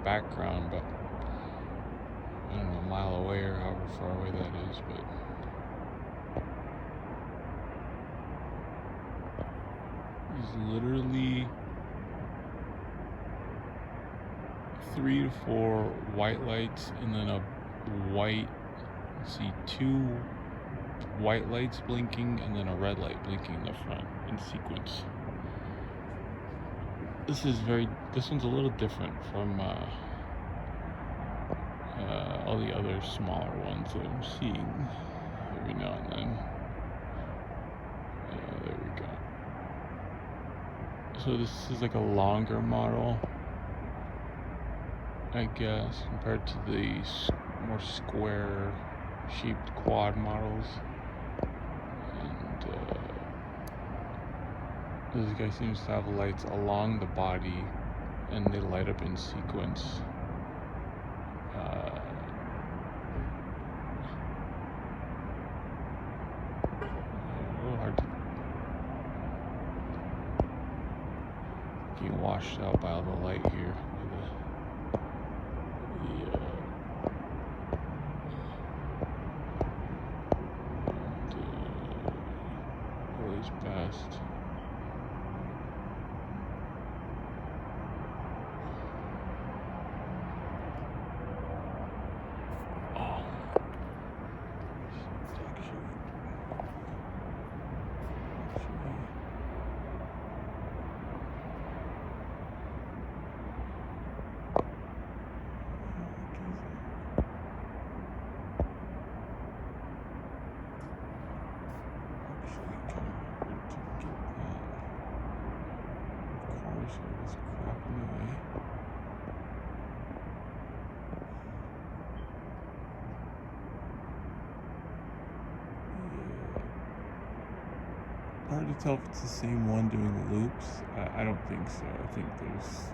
background, but I don't know, a mile away or however far away that is, but there's literally 3 to 4 white lights and then a white, two white lights blinking and then a red light blinking in the front in sequence. This one's a little different from all the other smaller ones that I'm seeing every now and then. There we go. So this is like a longer model, I guess, compared to the more square shaped quad models. And this guy seems to have lights along the body and they light up in sequence. A little hard to get washed out by all the light here. Best. Hard to tell if it's the same one doing loops. I don't think so. I think there's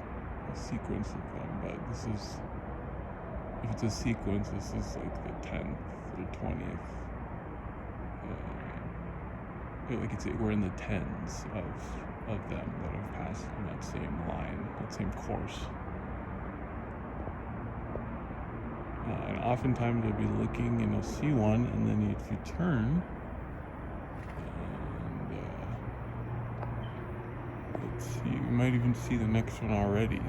a sequence of them, but if it's a sequence, this is like the 10th or 20th. We're in the tens of them that have passed in that same line, that same course. And oftentimes you'll be looking and you'll see one, and then if you turn, you might even see the next one already.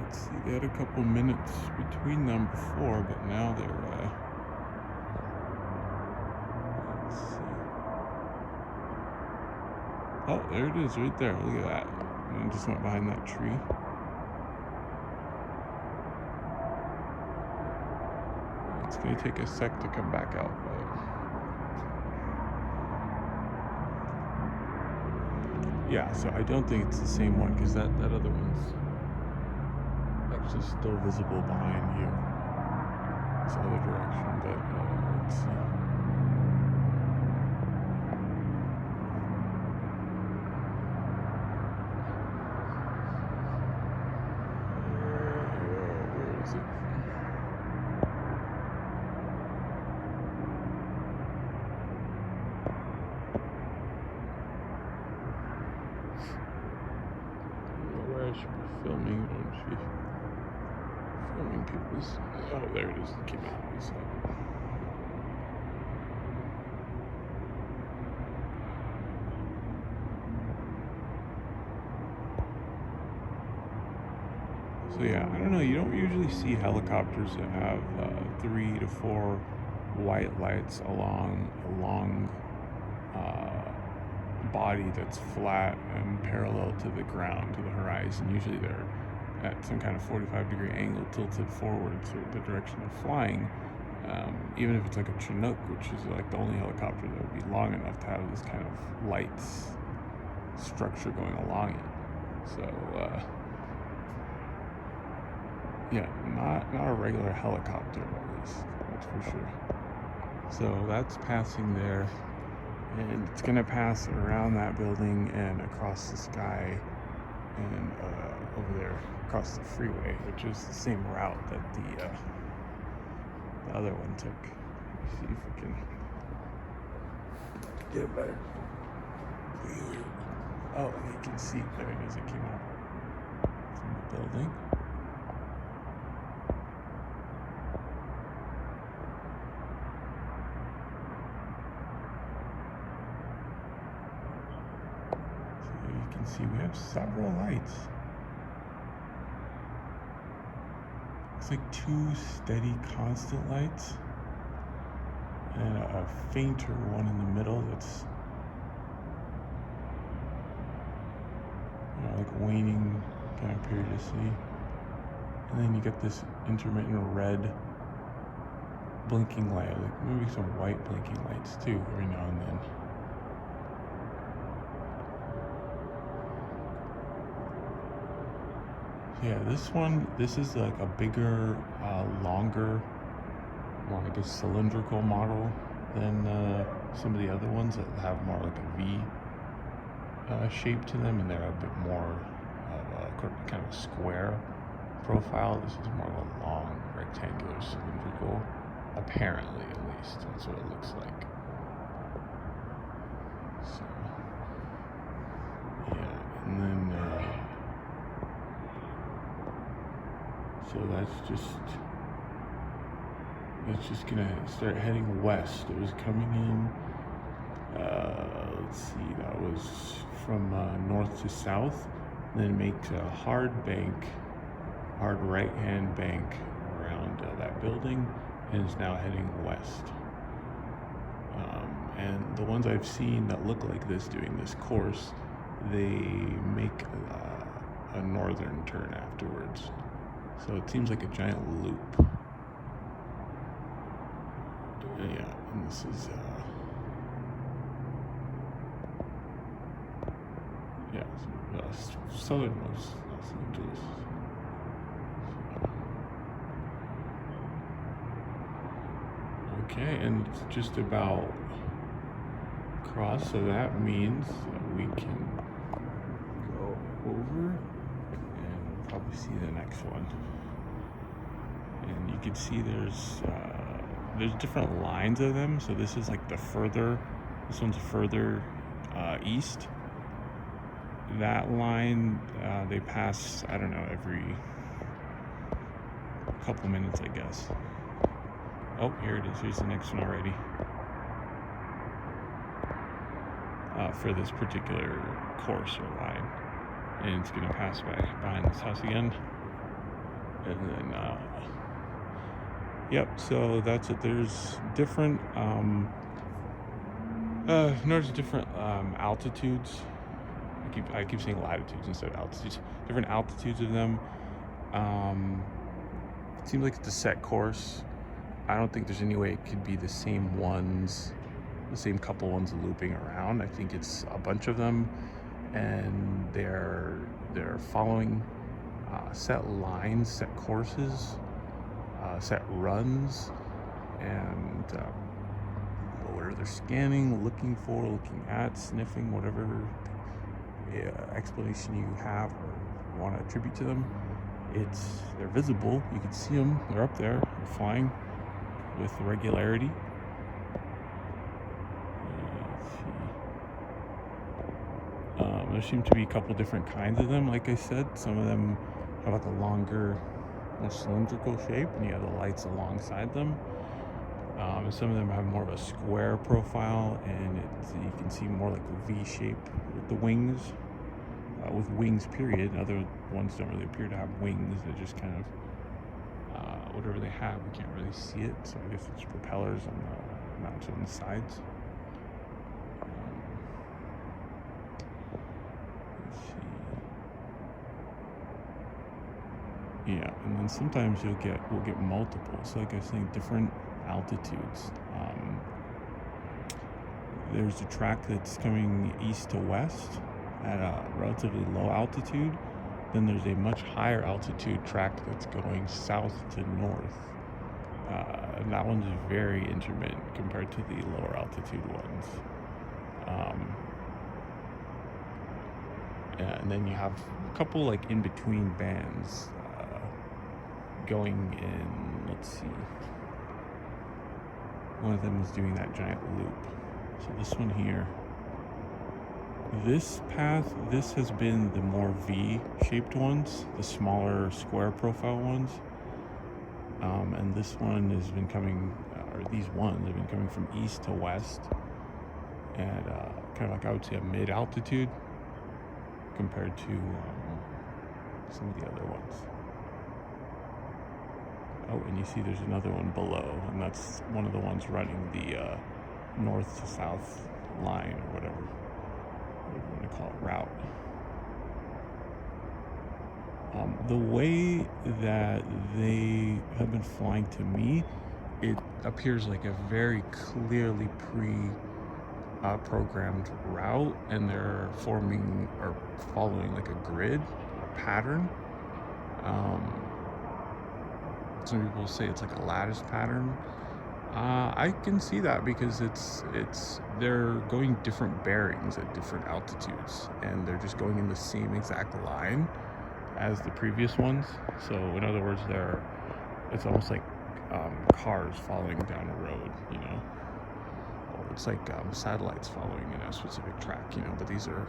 Let's see, they had a couple minutes between them before, but now they're, let's see. Oh, there it is, right there, look at that. And it just went behind that tree. It's gonna take a sec to come back out, but yeah, so I don't think it's the same one because that other one's actually still visible behind you. This other direction, but let's see. Where is it? Filming, don't she? Filming people's. Oh, there it is. It came out. So yeah, I don't know. You don't usually see helicopters that have 3 to 4 white lights along a long body that's flat and parallel to the ground, to the horizon. Usually they're at some kind of 45-degree angle tilted forward to the direction they're flying. Even if it's like a Chinook, which is like the only helicopter that would be long enough to have this kind of lights structure going along it. So yeah, not a regular helicopter, at least, that's for sure. So that's passing there, and it's gonna pass around that building and across the sky and over there across the freeway, which is the same route that the other one took. Let's see if we can get a better view. Oh, and you can see, there it is, it came out. from the building. So you can see we have several lights. It's like 2 steady constant lights and a fainter one in the middle that's like waning kind of periodically. And then you get this intermittent red blinking light, like maybe some white blinking lights too every now and then. Yeah, this is like a bigger, longer, more I guess cylindrical model than some of the other ones that have more like a V shape to them, and they're a bit more of a kind of a square profile. This is more of a long, rectangular, cylindrical, apparently at least. That's what it looks like. So, yeah, and then so that's just gonna start heading west. It was coming in, let's see, that was from north to south, and then it makes a hard right-hand bank around that building, and is now heading west. And the ones I've seen that look like this doing this course, they make a northern turn afterwards. So it seems like a giant loop. Yeah, and this is southernmost Los Angeles. Okay, and it's just about across, so that means that we can go over and probably see the next one. And you can see there's different lines of them. So this is like this one's further east. That line, they pass, I don't know, every couple minutes, I guess. Oh, here it is. Here's the next one already. For this particular course or line. And it's going to pass behind this house again. And then, yep, so that's it. There's different, notice different altitudes. I keep saying latitudes instead of altitudes. Different altitudes of them. It seems like it's a set course. I don't think there's any way it could be the same couple ones looping around. I think it's a bunch of them, and they're following set lines, set courses, set runs, and whatever they're scanning, looking at, sniffing, whatever explanation you have or want to attribute to them. They're visible. You can see them. They're up there. They're flying with regularity. There seem to be a couple different kinds of them. Like I said, some of them have like a longer, more cylindrical shape, and you have the lights alongside them. And some of them have more of a square profile, and you can see more like a V shape with the wings, with wings period. Other ones don't really appear to have wings. They're just kind of whatever they have. We can't really see it, so I guess it's propellers mounted on the sides. Let's see. Yeah, and then sometimes we'll get multiple. So like I was saying, different altitudes. There's a track that's coming east to west at a relatively low altitude. Then there's a much higher altitude track that's going south to north. And that one's very intermittent compared to the lower altitude ones. And then you have a couple like in between bands going in. Let's see. One of them is doing that giant loop. So this one here This path, this has been the more V-shaped ones, the smaller square profile ones. And this one has been coming, or these ones have been coming from east to west at kind of like I would say a mid-altitude compared to some of the other ones. Oh, and you see there's another one below, and that's one of the ones running the north to south line or whatever you want to call it, route. The way that they have been flying to me, it appears like a very clearly programmed route, and they're forming or following like a grid pattern. Some people say it's like a lattice pattern. I can see that because they're going different bearings at different altitudes, and they're just going in the same exact line as the previous ones. So in other words, it's almost like cars following down a road, you know, or it's like satellites following in a specific track, you know. But these are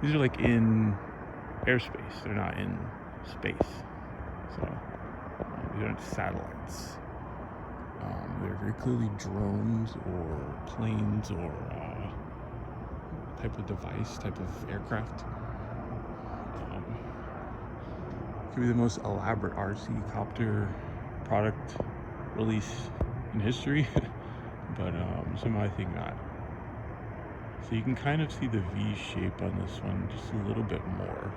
like in airspace. They're not in space. So these aren't satellites. They're very clearly drones or planes or type of device, type of aircraft. Could be the most elaborate RC copter product release in history, but somehow I think not. So you can kind of see the V shape on this one just a little bit more.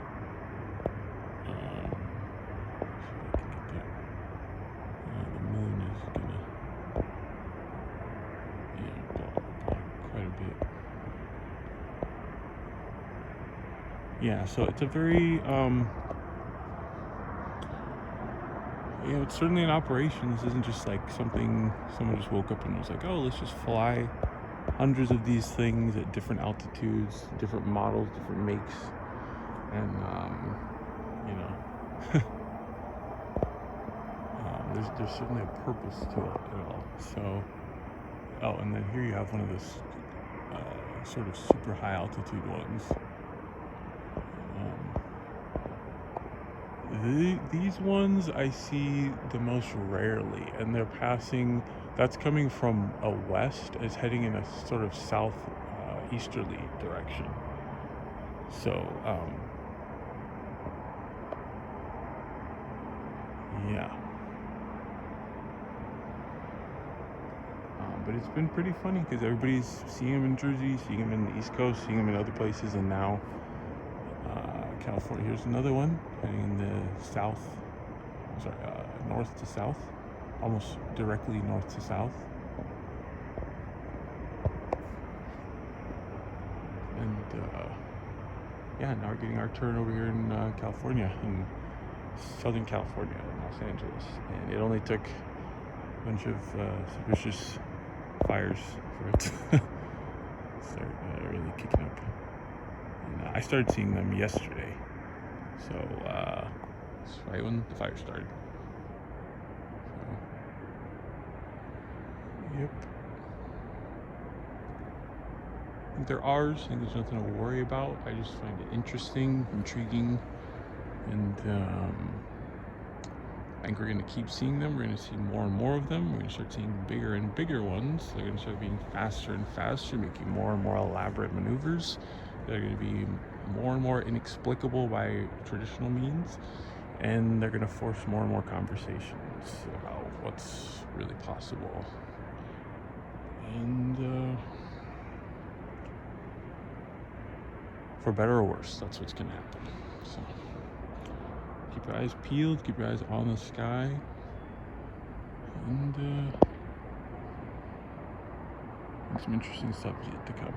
The moon is gonna block quite a bit. Yeah, so it's a very it's certainly an operation. This isn't just like something someone just woke up and was like, oh, let's just fly hundreds of these things at different altitudes, different models, different makes, and there's certainly a purpose to it at all. So, and then here you have one of those sort of super high altitude ones. These ones I see the most rarely, and they're passing. That's coming from a west. It's heading in a sort of south easterly direction. So yeah. But it's been pretty funny because everybody's seeing them in Jersey, seeing them in the East Coast, seeing them in other places, and now California. Here's another one heading in the north to south, almost directly north to south. And now we're getting our turn over here in California, in Southern California, in Los Angeles. And it only took a bunch of suspicious fires for it to start really kicking up. And I started seeing them yesterday, so it's right when the fire started. So, yep. I think they're ours. I think there's nothing to worry about. I just find it interesting, intriguing, and I think we're going to keep seeing them. We're going to see more and more of them. We're going to start seeing bigger and bigger ones. They're going to start being faster and faster, making more and more elaborate maneuvers. They're going to be more and more inexplicable by traditional means, and they're going to force more and more conversations about what's really possible. And for better or worse, that's what's going to happen. So keep your eyes peeled, keep your eyes on the sky, and some interesting stuff yet to come.